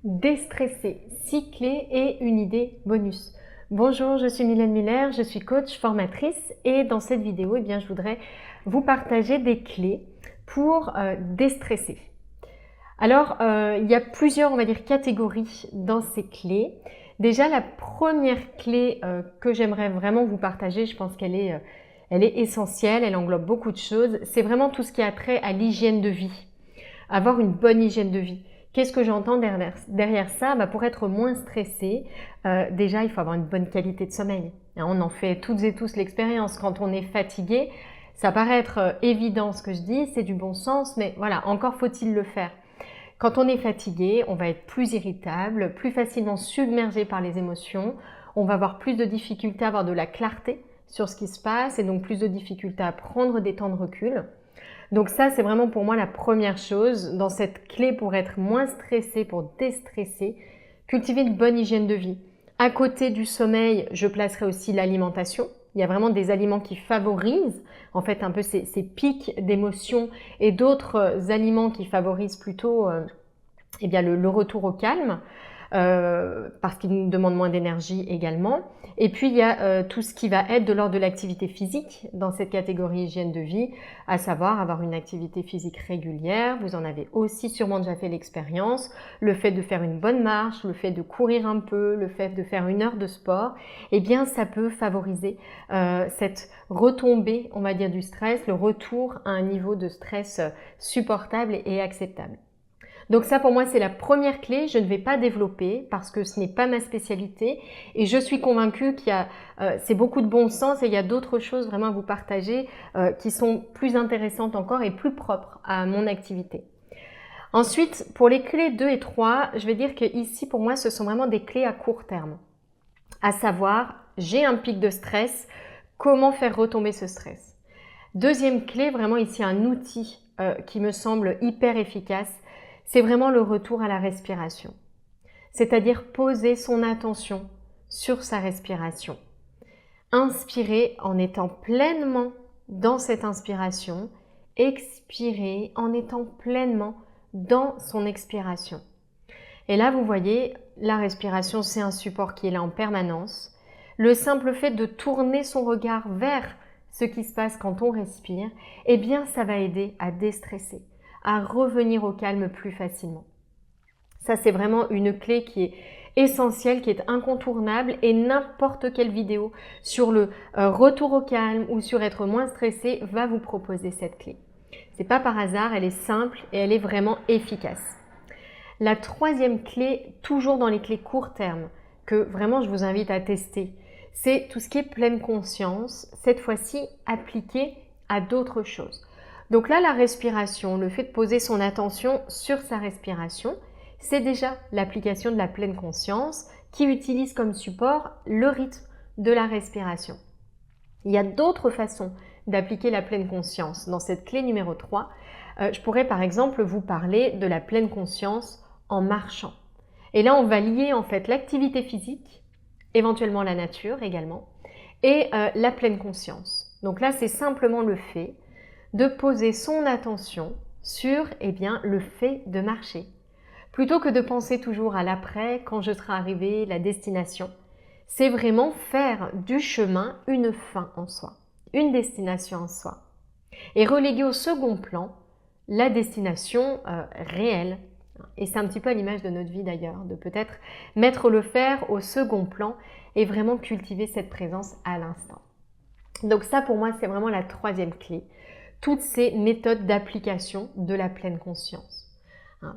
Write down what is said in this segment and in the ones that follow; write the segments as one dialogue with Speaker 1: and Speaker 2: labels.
Speaker 1: Déstresser, 6 clés et une idée bonus. Bonjour, je suis Mylène Muller, je suis coach, formatrice et dans cette vidéo, je voudrais vous partager des clés pour déstresser. Alors, il y a plusieurs, on va dire, catégories dans ces clés. Déjà, la première clé que j'aimerais vraiment vous partager, je pense qu'elle est essentielle, elle englobe beaucoup de choses, c'est vraiment tout ce qui a trait à l'hygiène de vie. Avoir une bonne hygiène de vie. Qu'est-ce que j'entends derrière ça? Pour être moins stressé, déjà il faut avoir une bonne qualité de sommeil. On en fait toutes et tous l'expérience. Quand on est fatigué, ça paraît être évident ce que je dis, c'est du bon sens, mais voilà, encore faut-il le faire. Quand on est fatigué, on va être plus irritable, plus facilement submergé par les émotions, on va avoir plus de difficultés à avoir de la clarté sur ce qui se passe et donc plus de difficultés à prendre des temps de recul. Donc ça, c'est vraiment pour moi la première chose dans cette clé pour être moins stressé, pour déstresser, cultiver une bonne hygiène de vie. À côté du sommeil, je placerai aussi l'alimentation. Il y a vraiment des aliments qui favorisent en fait un peu ces pics d'émotions et d'autres aliments qui favorisent plutôt le retour au calme. Parce qu'il nous demande moins d'énergie également. Et puis il y a tout ce qui va être de l'ordre de l'activité physique dans cette catégorie hygiène de vie, à savoir avoir une activité physique régulière. Vous en avez aussi sûrement déjà fait l'expérience. Le fait de faire une bonne marche, le fait de courir un peu, le fait de faire 1 heure de sport, ça peut favoriser cette retombée, on va dire, du stress, le retour à un niveau de stress supportable et acceptable. Donc ça, pour moi, c'est la première clé. Je ne vais pas développer parce que ce n'est pas ma spécialité et je suis convaincue qu'il y a, c'est beaucoup de bon sens et il y a d'autres choses vraiment à vous partager qui sont plus intéressantes encore et plus propres à mon activité. Ensuite, pour les clés 2 et 3, je vais dire que ici, pour moi, ce sont vraiment des clés à court terme. À savoir, j'ai un pic de stress, comment faire retomber ce stress? Deuxième clé, vraiment ici un outil qui me semble hyper efficace, c'est vraiment le retour à la respiration. C'est-à-dire poser son attention sur sa respiration. Inspirer en étant pleinement dans cette inspiration, expirer en étant pleinement dans son expiration. Et là, vous voyez, la respiration, c'est un support qui est là en permanence. Le simple fait de tourner son regard vers ce qui se passe quand on respire, ça va aider à déstresser, à revenir au calme plus facilement. Ça, c'est vraiment une clé qui est essentielle, qui est incontournable et n'importe quelle vidéo sur le retour au calme ou sur être moins stressé va vous proposer cette clé. C'est pas par hasard, elle est simple et elle est vraiment efficace. La troisième clé, toujours dans les clés court terme, que vraiment je vous invite à tester, c'est tout ce qui est pleine conscience, cette fois-ci appliqué à d'autres choses. Donc là, la respiration, le fait de poser son attention sur sa respiration, c'est déjà l'application de la pleine conscience qui utilise comme support le rythme de la respiration. Il y a d'autres façons d'appliquer la pleine conscience. Dans cette clé numéro 3, je pourrais par exemple vous parler de la pleine conscience en marchant. Et là, on va lier en fait l'activité physique, éventuellement la nature également, et la pleine conscience. Donc là, c'est simplement le fait de poser son attention sur le fait de marcher. Plutôt que de penser toujours à l'après, quand je serai arrivé, la destination, c'est vraiment faire du chemin une fin en soi, une destination en soi. Et reléguer au second plan la destination réelle. Et c'est un petit peu à l'image de notre vie d'ailleurs, de peut-être mettre le faire au second plan et vraiment cultiver cette présence à l'instant. Donc ça, pour moi, c'est vraiment la troisième clé. Toutes ces méthodes d'application de la pleine conscience.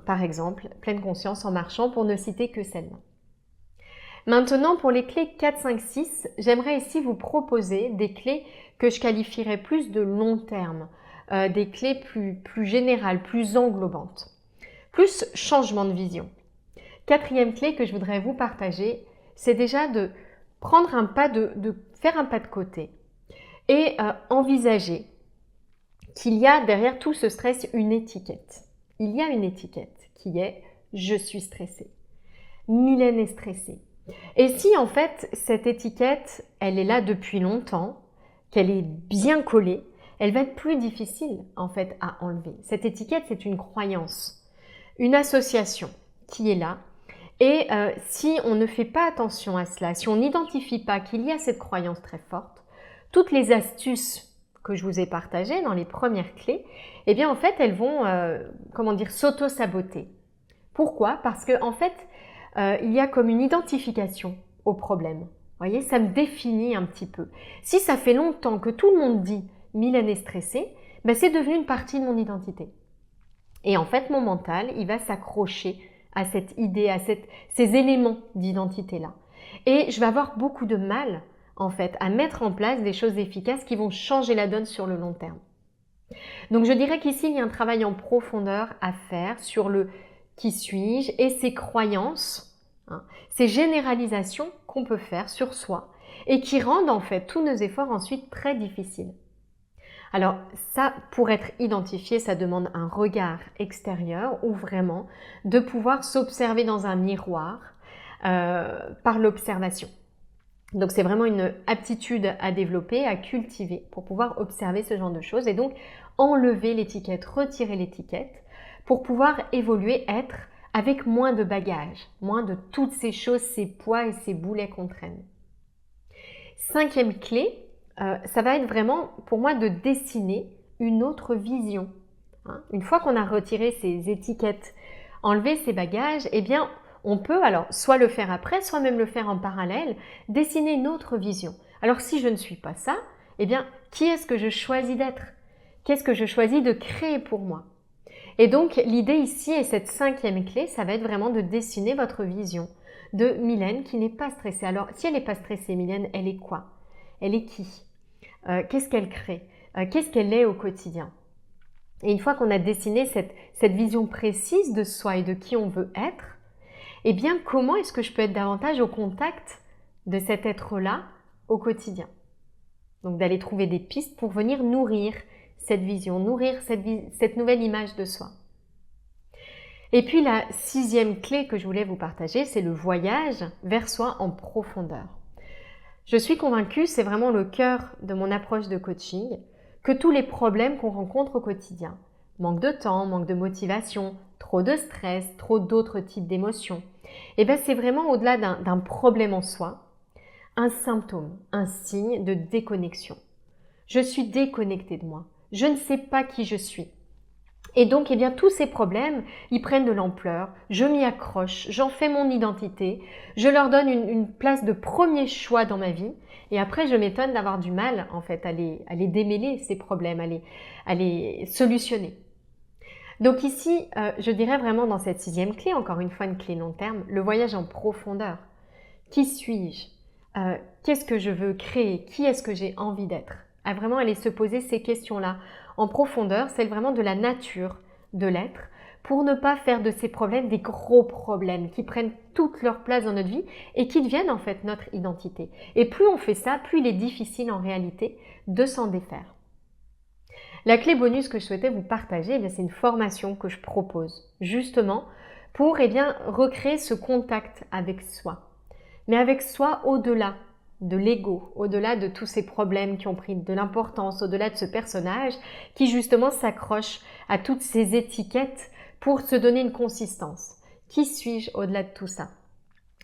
Speaker 1: Par exemple, pleine conscience en marchant pour ne citer que celle-là. Maintenant, pour les clés 4, 5, 6, j'aimerais ici vous proposer des clés que je qualifierais plus de long terme, des clés plus générales, plus englobantes, plus changement de vision. Quatrième clé que je voudrais vous partager, c'est déjà de prendre un pas, de faire un pas de côté et envisager qu'il y a derrière tout ce stress une étiquette. Il y a une étiquette qui est « je suis stressée ». Mylène est stressée. Et si en fait cette étiquette, elle est là depuis longtemps, qu'elle est bien collée, elle va être plus difficile en fait à enlever. Cette étiquette, c'est une croyance, une association qui est là Et si on ne fait pas attention à cela, si on n'identifie pas qu'il y a cette croyance très forte, toutes les astuces que je vous ai partagées dans les premières clés, eh bien en fait elles vont, comment dire, s'auto-saboter. Pourquoi? Parce que en fait, il y a comme une identification au problème. Vous voyez, ça me définit un petit peu. Si ça fait longtemps que tout le monde dit « Mylène est stressée », ben c'est devenu une partie de mon identité. Et en fait, mon mental, il va s'accrocher à cette idée, à ces éléments d'identité-là. Et je vais avoir beaucoup de mal, en fait, à mettre en place des choses efficaces qui vont changer la donne sur le long terme. Donc, je dirais qu'ici, il y a un travail en profondeur à faire sur le « qui suis-je » et ces croyances, ces généralisations qu'on peut faire sur soi et qui rendent, en fait, tous nos efforts ensuite très difficiles. Alors ça, pour être identifié, ça demande un regard extérieur ou vraiment de pouvoir s'observer dans un miroir par l'observation. Donc c'est vraiment une aptitude à développer, à cultiver pour pouvoir observer ce genre de choses et donc enlever l'étiquette, retirer l'étiquette pour pouvoir évoluer, être avec moins de bagages, moins de toutes ces choses, ces poids et ces boulets qu'on traîne. Cinquième clé, ça va être vraiment pour moi de dessiner une autre vision. Une fois qu'on a retiré ces étiquettes, enlevé ces bagages, eh bien on peut alors soit le faire après, soit même le faire en parallèle, dessiner une autre vision. Alors si je ne suis pas ça, eh bien qui est-ce que je choisis d'être? Qu'est-ce que je choisis de créer pour moi? Et donc l'idée ici et cette cinquième clé, ça va être vraiment de dessiner votre vision de Mylène qui n'est pas stressée. Alors si elle n'est pas stressée, Mylène, elle est quoi? Elle est qui? Qu'est-ce qu'elle crée? Qu'est-ce qu'elle est au quotidien? Et une fois qu'on a dessiné cette vision précise de soi et de qui on veut être, eh bien, comment est-ce que je peux être davantage au contact de cet être-là au quotidien? Donc, d'aller trouver des pistes pour venir nourrir cette vision, nourrir cette nouvelle image de soi. Et puis, la sixième clé que je voulais vous partager, c'est le voyage vers soi en profondeur. Je suis convaincue, c'est vraiment le cœur de mon approche de coaching, que tous les problèmes qu'on rencontre au quotidien, manque de temps, manque de motivation, trop de stress, trop d'autres types d'émotions, et bien c'est vraiment au-delà d'un problème en soi, un symptôme, un signe de déconnexion. Je suis déconnectée de moi, je ne sais pas qui je suis. Et donc, eh bien, tous ces problèmes, ils prennent de l'ampleur, je m'y accroche, j'en fais mon identité, je leur donne une place de premier choix dans ma vie et après, je m'étonne d'avoir du mal, en fait, à les démêler, ces problèmes, à les solutionner. Donc ici, je dirais vraiment dans cette sixième clé, encore une fois une clé long terme, le voyage en profondeur. Qui suis-je? Qu'est-ce que je veux créer? Qui est-ce que j'ai envie d'être? À vraiment aller se poser ces questions-là en profondeur, celle vraiment de la nature de l'être, pour ne pas faire de ces problèmes des gros problèmes qui prennent toute leur place dans notre vie et qui deviennent en fait notre identité. Et plus on fait ça, plus il est difficile en réalité de s'en défaire. La clé bonus que je souhaitais vous partager, c'est une formation que je propose justement pour recréer ce contact avec soi. Mais avec soi au-delà de l'ego, au-delà de tous ces problèmes qui ont pris de l'importance, au-delà de ce personnage qui justement s'accroche à toutes ces étiquettes pour se donner une consistance. Qui suis-je au-delà de tout ça?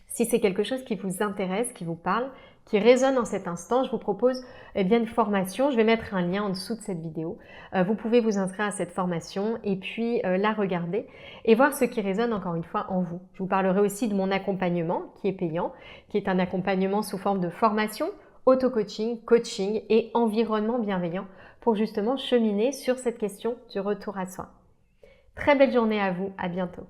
Speaker 1: Si c'est quelque chose qui vous intéresse, qui vous parle, qui résonne en cet instant, je vous propose une formation. Je vais mettre un lien en dessous de cette vidéo. Vous pouvez vous inscrire à cette formation et puis la regarder et voir ce qui résonne encore une fois en vous. Je vous parlerai aussi de mon accompagnement qui est payant, qui est un accompagnement sous forme de formation, auto-coaching, coaching et environnement bienveillant pour justement cheminer sur cette question du retour à soi. Très belle journée à vous, à bientôt.